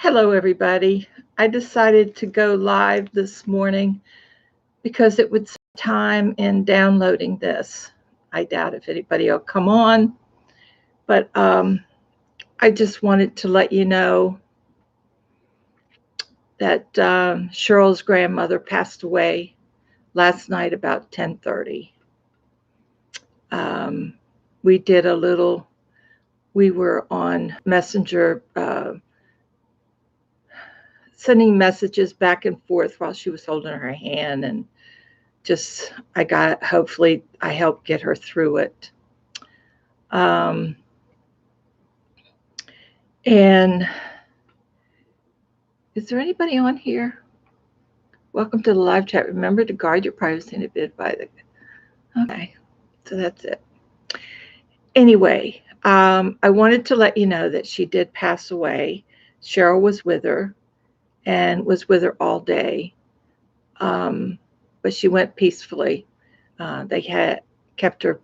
Hello, everybody. I decided to go live this morning because it would save time in downloading this. I doubt if anybody will come on, but I just wanted to let you know that Cheryl's grandmother passed away last night about 10:30. Um, we did a little. We were on Messenger sending messages back and forth while she was holding her hand, and hopefully I helped get her through it. Um, and is there anybody on here? Welcome to the live chat. Remember to guard your privacy and abide by the. Okay, so that's it. Anyway, I wanted to let you know that she did pass away. Cheryl was with her and was with her all day, but she went peacefully. They had kept her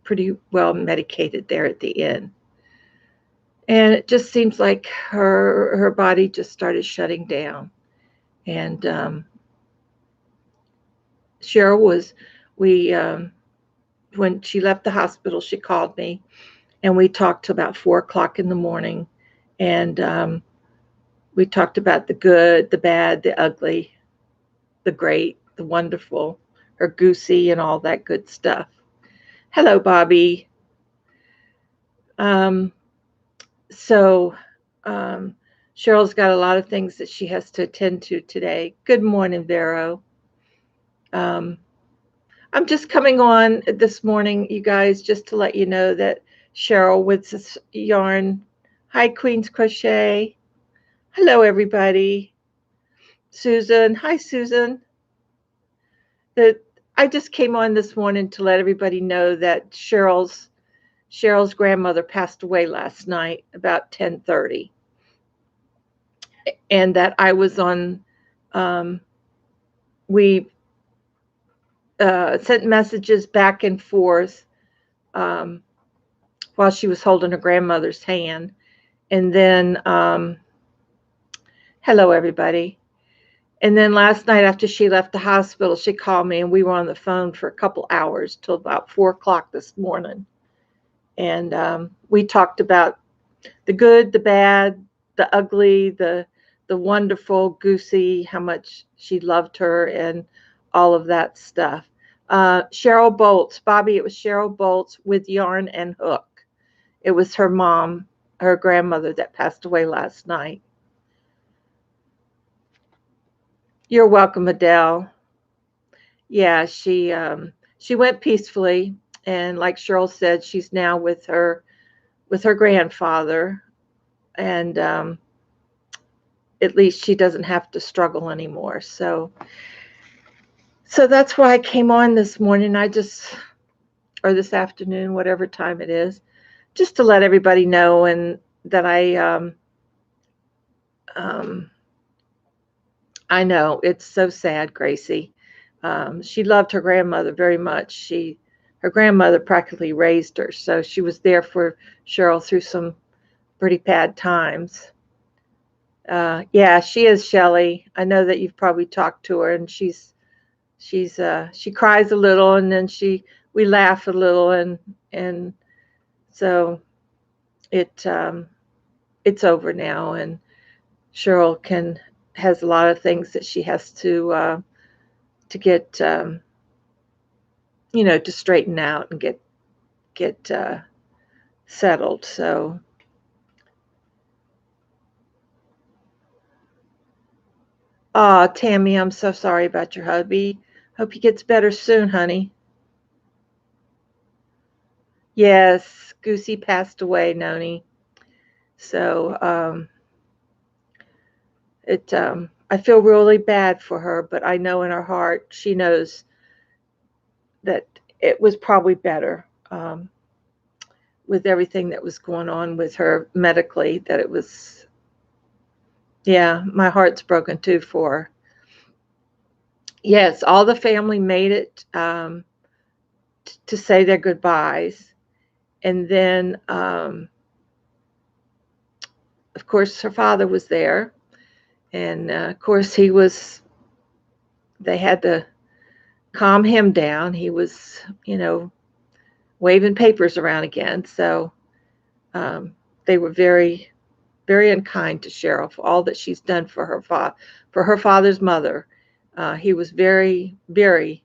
pretty well medicated there at the end. And it just seems like her body just started shutting down. And Cheryl when she left the hospital, she called me, and we talked till about 4 o'clock in the morning. And we talked about the good, the bad, the ugly, the great, the wonderful, her Goosey, and all that good stuff. Hello, Bobby. So Cheryl's got a lot of things that she has to attend to today. Good morning, Vero. I'm just coming on this morning, you guys, just to let you know that Cheryl with this yarn. Hi, Queen's Crochet. Hello, everybody. Susan. Hi, Susan. I just came on this morning to let everybody know that Cheryl's grandmother passed away last night about 10:30, and that I was on. We sent messages back and forth while she was holding her grandmother's hand. And then, hello, everybody. And then last night after she left the hospital, she called me and we were on the phone for a couple hours till about 4 o'clock this morning. And we talked about the good, the bad, the ugly, the wonderful Goosey, how much she loved her, and all of that stuff. Cheryl Bolts, Bobby, it was Cheryl Bolts with yarn and hook. It was her mom, her grandmother, that passed away last night. You're welcome, Adele. Yeah, she went peacefully, and like Cheryl said, she's now with her grandfather, and at least she doesn't have to struggle anymore. So that's why I came on this morning. Or this afternoon, whatever time it is, just to let everybody know, and that I know it's so sad, Gracie. She loved her grandmother very much. Her grandmother practically raised her, so she was there for Cheryl through some pretty bad times. Yeah, she is, Shelley. I know that you've probably talked to her, and she cries a little, and then we laugh a little, and so it's over now, and Cheryl has a lot of things that she has to get to straighten out and get settled. So Tammy, I'm so sorry about your hubby. Hope he gets better soon, honey. Yes, Goosey passed away, Noni. So I feel really bad for her, but I know in her heart she knows that it was probably better with everything that was going on with her medically, that it was, yeah, my heart's broken too for her. Yes, all the family made it to say their goodbyes. And then of course, her father was there. And of course, they had to calm him down. He was, waving papers around again. So they were very, very unkind to Cheryl for all that she's done for her father's mother. He was very, very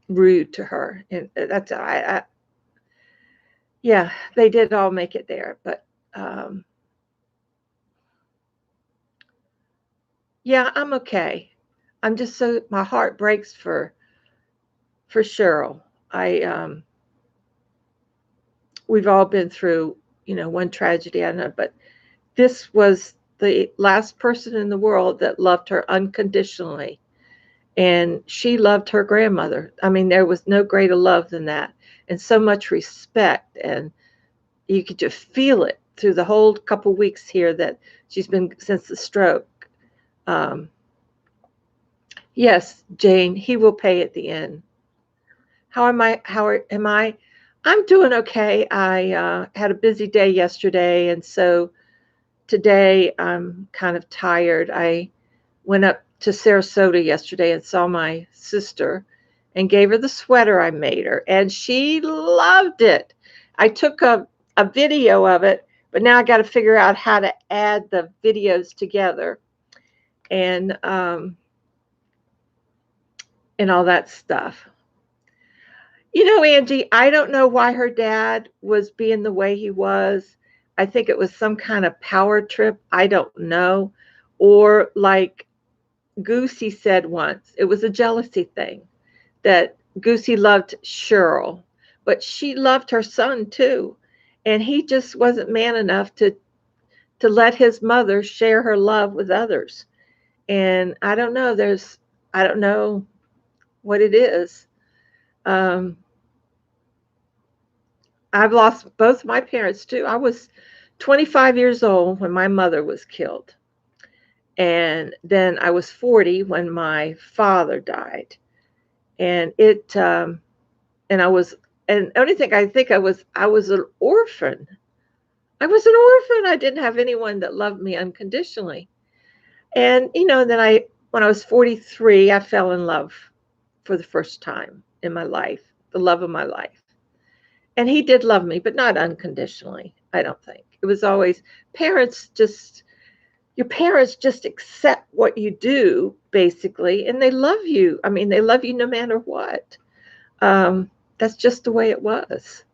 rude to her, and that's yeah, they did all make it there, but yeah, I'm okay. I'm just so my heart breaks for Cheryl. I we've all been through, one tragedy, I know, but this was the last person in the world that loved her unconditionally. And she loved her grandmother. I mean, there was no greater love than that, and so much respect. And you could just feel it through the whole couple weeks here that she's been since the stroke. Yes, Jane, he will pay at the end. How am I? Am I? I'm doing okay. I had a busy day yesterday, and so today I'm kind of tired. I went up to Sarasota yesterday and saw my sister and gave her the sweater I made her, and she loved it. I took a video of it, but now I got to figure out how to add the videos together and all that stuff. Angie, I don't know why her dad was being the way he was. I think it was some kind of power trip. I don't know. Or like Goosey said once, it was a jealousy thing that Goosey loved Cheryl, but she loved her son too. And he just wasn't man enough to let his mother share her love with others. And I don't know, I don't know what it is. I've lost both my parents too. I was 25 years old when my mother was killed. And then I was 40 when my father died. And and the only thing I think I was an orphan. I was an orphan. I didn't have anyone that loved me unconditionally. And, then when I was 43, I fell in love for the first time in my life, the love of my life. And he did love me, but not unconditionally, I don't think. It was always your parents just accept what you do, basically, and they love you. I mean, they love you no matter what. That's just the way it was.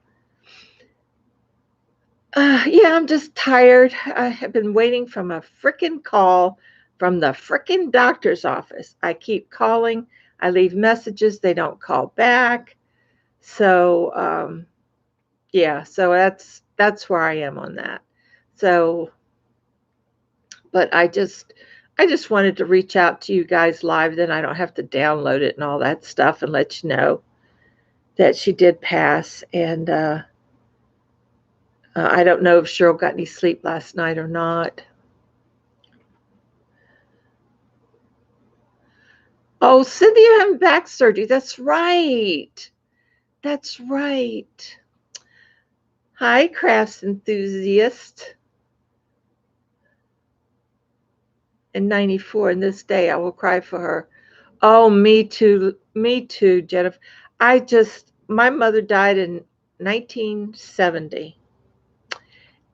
Yeah, I'm just tired. I have been waiting from a freaking call from the freaking doctor's office. I keep calling. I leave messages. They don't call back. So, yeah, so that's where I am on that. So, but I just wanted to reach out to you guys live. Then I don't have to download it and all that stuff and let you know that she did pass. And I don't know if Cheryl got any sleep last night or not. Oh, Cynthia having back surgery. That's right. That's right. Hi, crafts enthusiast. In 94, and this day I will cry for her. Oh, me too. Me too, Jennifer. My mother died in 1970.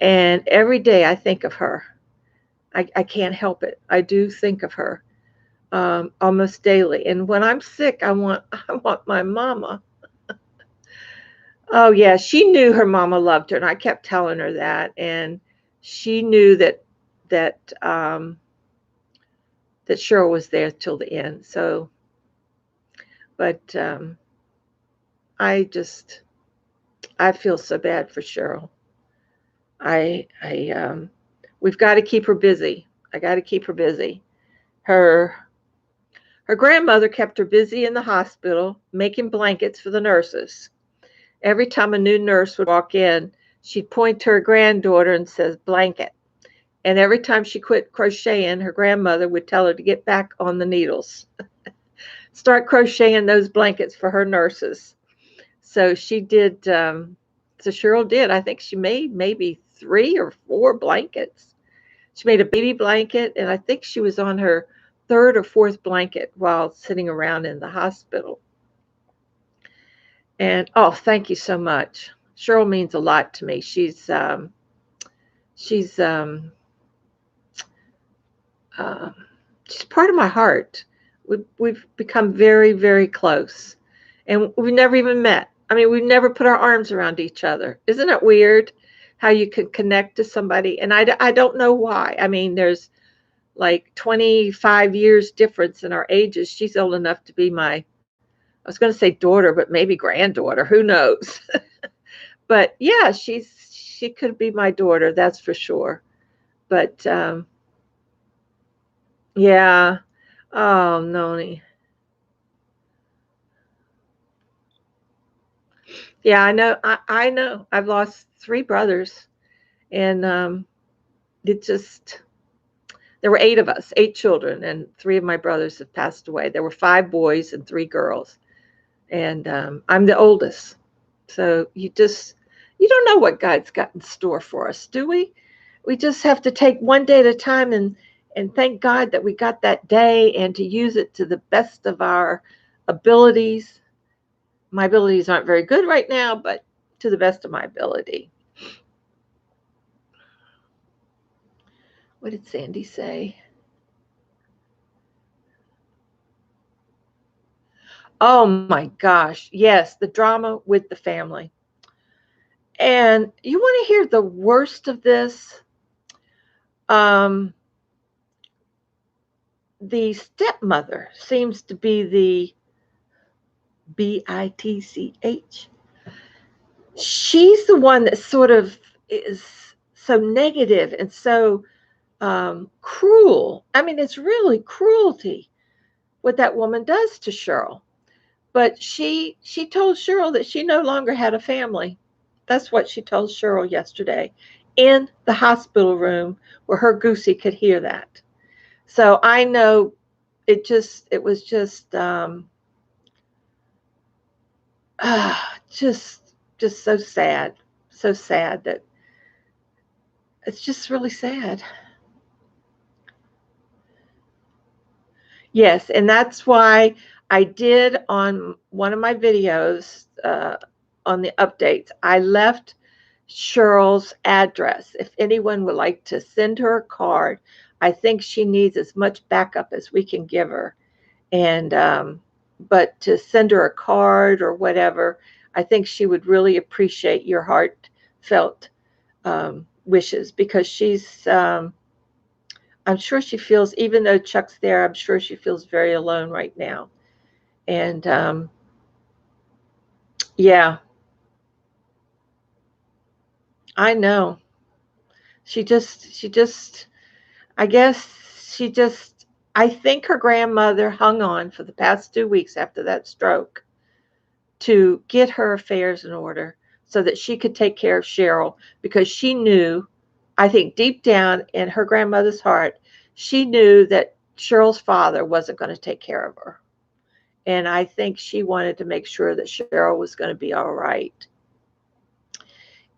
And every day I think of her. I can't help it. I do think of her almost daily. And when I'm sick, I want my mama. Oh yeah, she knew her mama loved her, and I kept telling her that. And she knew that Cheryl was there till the end. So, but I feel so bad for Cheryl. We've got to keep her busy. I got to keep her busy. Her grandmother kept her busy in the hospital making blankets for the nurses. Every time a new nurse would walk in, she'd point to her granddaughter and says blanket. And every time she quit crocheting, her grandmother would tell her to get back on the needles. Start crocheting those blankets for her nurses. So she did So Cheryl did. I think she made maybe 3 or 4 blankets. She made a baby blanket, and I think she was on her 3rd or 4th blanket while sitting around in the hospital. And oh, thank you so much. Cheryl means a lot to me. She's uh, she's part of my heart. We've become very, very close, and we've never even met. I mean, we've never put our arms around each other. Isn't it weird how you can connect to somebody? And I don't know why. I mean, there's like 25 years difference in our ages. She's old enough to be my, I was going to say daughter, but maybe granddaughter. Who knows? But yeah, she could be my daughter. That's for sure. But yeah. Oh, Noni. Yeah, I know. I know. I've lost 3 brothers, and it just there were 8 of us, 8 children, and 3 of my brothers have passed away. There were 5 boys and 3 girls, and I'm the oldest. So you don't know what God's got in store for us, do we? We just have to take one day at a time and thank God that we got that day and to use it to the best of our abilities. My abilities aren't very good right now, but to the best of my ability. What did Sandy say? Oh my gosh. Yes, the drama with the family. And you want to hear the worst of this? Um, the stepmother seems to be the bitch. She's the one that sort of is so negative and so cruel. I mean, it's really cruelty what that woman does to Cheryl. But she told Cheryl that she no longer had a family. That's what she told Cheryl yesterday in the hospital room where her Goosey could hear that. So I know it was just just so sad that it's just really sad. Yes, and that's why I did on one of my videos on the updates, I left Cheryl's address. If anyone would like to send her a card, I think she needs as much backup as we can give her. And but to send her a card or whatever, I think she would really appreciate your heartfelt wishes because I'm sure she feels, even though Chuck's there, I'm sure she feels very alone right now. And yeah, I know. She just, I guess I think her grandmother hung on for the past 2 weeks after that stroke to get her affairs in order so that she could take care of Cheryl because she knew, I think deep down in her grandmother's heart, she knew that Cheryl's father wasn't going to take care of her. And I think she wanted to make sure that Cheryl was going to be all right.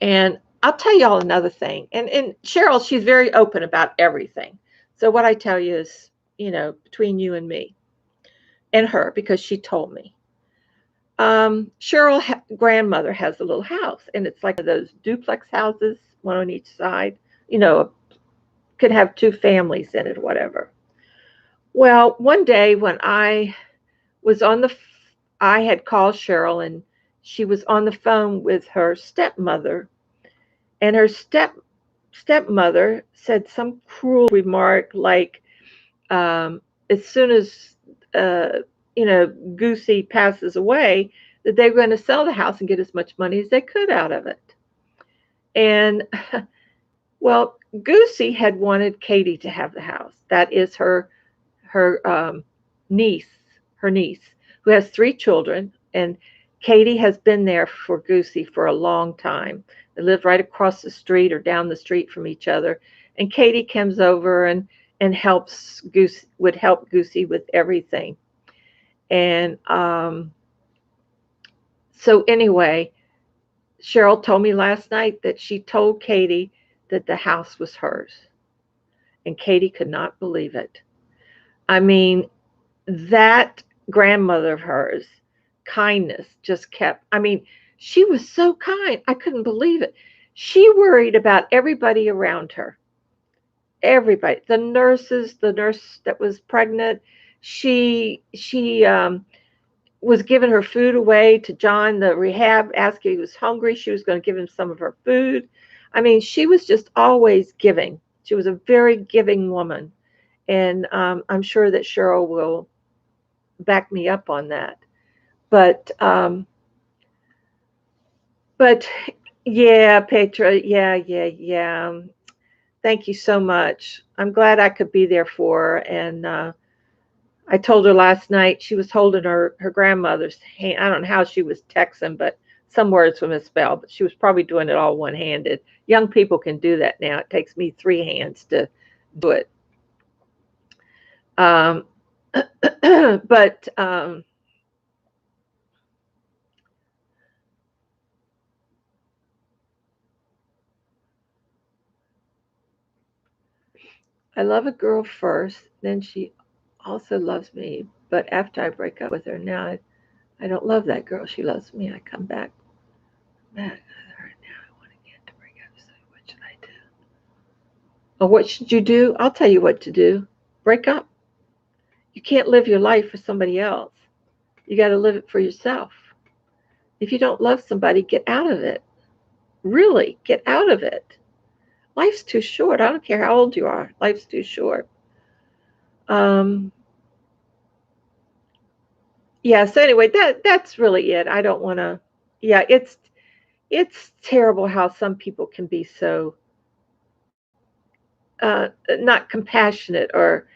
And I'll tell y'all another thing. And Cheryl, she's very open about everything. So what I tell you is, between you and me and her, because she told me. Cheryl grandmother has a little house, and it's like those duplex houses, one on each side. Could have 2 families in it, whatever. Well, one day when was on the, I had called Cheryl, and she was on the phone with her stepmother, and her stepmother said some cruel remark like, as soon as Goosey passes away, that they were going to sell the house and get as much money as they could out of it. And well, Goosey had wanted Katie to have the house. That is her niece, her niece, who has 3 children, and Katie has been there for Goosey for a long time. They live right across the street or down the street from each other, and Katie comes over and would help Goosey with everything. And so anyway, Cheryl told me last night that she told Katie that the house was hers, and Katie could not believe it. I mean, that grandmother of hers, kindness just kept, I mean, she was so kind. I couldn't believe it. She worried about everybody around her. Everybody, the nurses, the nurse that was pregnant, she was giving her food away to John, the rehab, asking if he was hungry. She was going to give him some of her food. I mean, she was just always giving. She was a very giving woman. And I'm sure that Cheryl will back me up on that. But, um, but yeah, Petra, yeah. Thank you so much. I'm glad I could be there for her. And I told her last night she was holding her grandmother's hand. I don't know how she was texting, but some words were misspelled, but she was probably doing it all one handed. Young people can do that now. It takes me three hands to do it. Um, but I love a girl first, then she also loves me. But after I break up with her, now I don't love that girl. She loves me. I come back with her. Now I want again to break up. So what should I do? Or what should you do? I'll tell you what to do. Break up. You can't live your life for somebody else. You got to live it for yourself. If you don't love somebody, get out of it. Really, get out of it. Life's too short. I don't care how old you are. Life's too short. Um, yeah. So anyway, that's really it. I don't want to. Yeah, it's terrible how some people can be so not compassionate or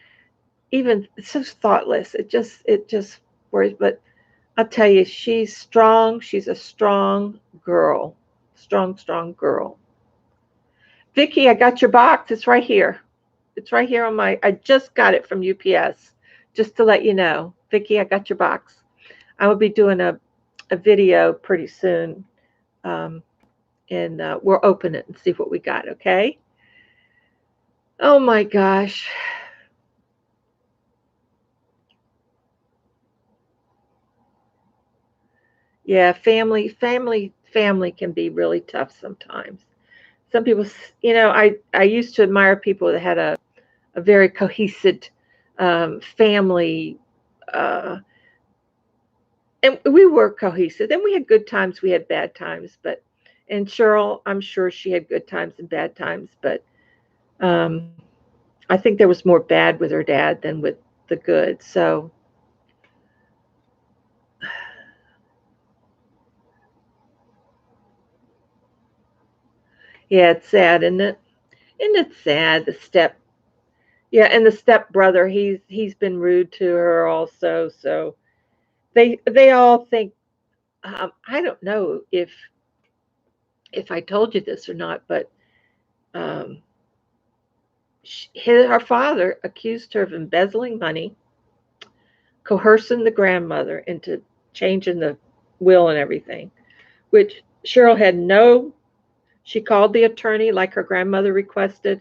even so thoughtless. It just worries. But I'll tell you, she's strong. She's a strong girl. Strong girl. Vicky, I got your box. It's right here. It's right here on my. I just got it from UPS. Just to let you know, Vicky, I got your box. I will be doing a video pretty soon, um, and we'll open it and see what we got. Okay. Oh my gosh. Yeah, family can be really tough sometimes. Some people, I used to admire people that had a very cohesive family, uh, and we were cohesive. And we had good times, we had bad times, but and Cheryl, I'm sure she had good times and bad times, but um, I think there was more bad with her dad than with the good. So yeah, it's sad, isn't it? Isn't it sad? Yeah, and the step brother, he's been rude to her also. So they all think, I don't know if I told you this or not, but um, her father accused her of embezzling money, coercing the grandmother into changing the will and everything, which Cheryl had no. She called the attorney like her grandmother requested,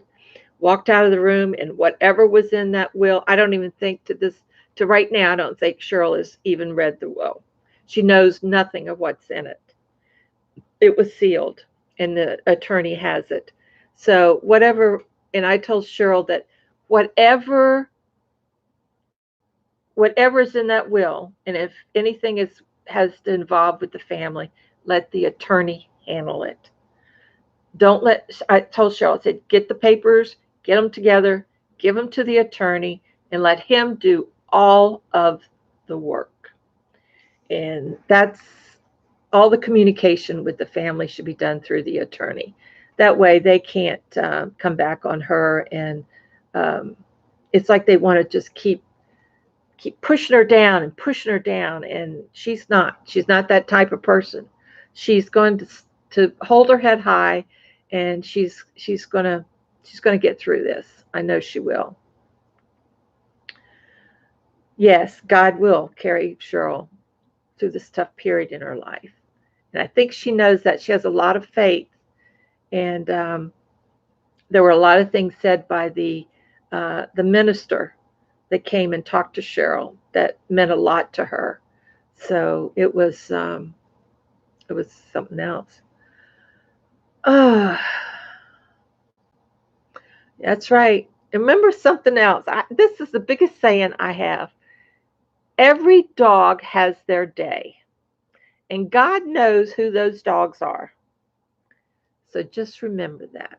walked out of the room, and whatever was in that will, I don't even think to right now, I don't think Cheryl has even read the will. She knows nothing of what's in it. It was sealed, and the attorney has it. So whatever, and I told Cheryl that whatever whatever's in that will, and if anything is has to involve with the family, let the attorney handle it. Don't let, I told Cheryl, I said, get the papers, get them together, give them to the attorney, and let him do all of the work. And that's all the communication with the family should be done through the attorney. That way they can't come back on her. And um, it's like they want to just keep pushing her down and pushing her down. And she's not that type of person. She's going to hold her head high, and she's gonna get through this. I know she will. Yes, God will carry Cheryl through this tough period in her life. And I think she knows that. She has a lot of faith. And there were a lot of things said by the minister that came and talked to Cheryl that meant a lot to her. So it was something else. That's right. Remember something else. This is the biggest saying I have. Every dog has their day, and God knows who those dogs are. So just remember that.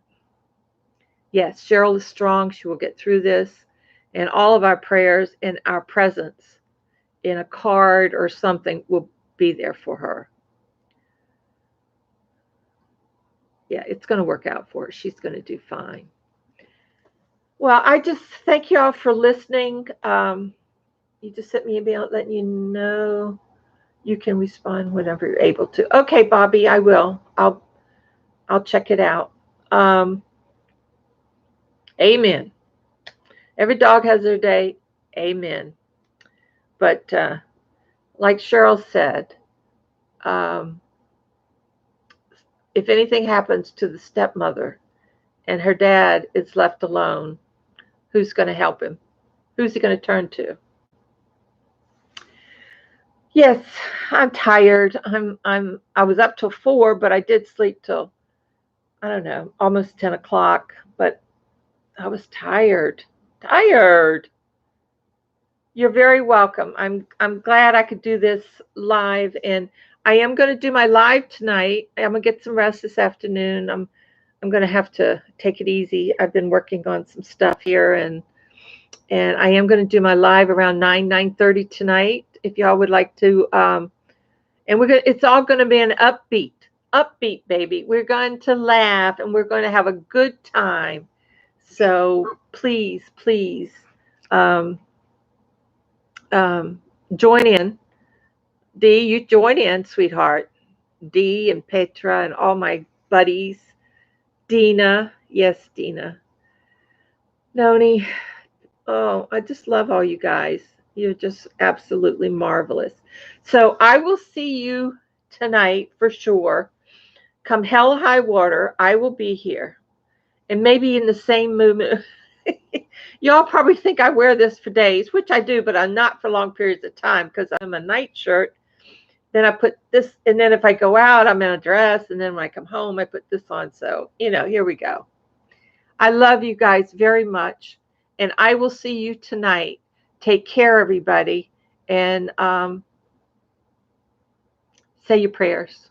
Yes, Cheryl is strong. She will get through this. And all of our prayers and our presence in a card or something will be there for her. Yeah, it's going to work out for her. She's going to do fine. Well, I just thank you all for listening. You just sent me a mail letting you know you can respond whenever you're able to. Okay, Bobby, I will. I'll check it out. Amen. Every dog has their day. Amen. But like Cheryl said, if anything happens to the stepmother and her dad is left alone, who's going to help him? Who's he going to turn to? Yes, I'm tired. I was up till 4, but I did sleep till, I don't know, almost 10 o'clock. But I was tired. Tired. You're very welcome. I'm glad I could do this live, and I am going to do my live tonight. I'm going to get some rest this afternoon. I'm going to have to take it easy. I've been working on some stuff here, and I am going to do my live around 9:30 tonight. If y'all would like to, and it's all going to be an upbeat, baby. We're going to laugh and we're going to have a good time. So please, join in. Dee, you join in, sweetheart. Dee and Petra and all my buddies. Dina, yes, Dina. Noni, oh, I just love all you guys. You're just absolutely marvelous. So I will see you tonight for sure. Come hell or high water, I will be here. And maybe in the same movement. Y'all probably think I wear this for days, which I do, but I'm not for long periods of time because I'm a nightshirt. Then I put this, and then if I go out, I'm in a dress, and then when I come home, I put this on. So, here we go. I love you guys very much, and I will see you tonight. Take care, everybody, and say your prayers.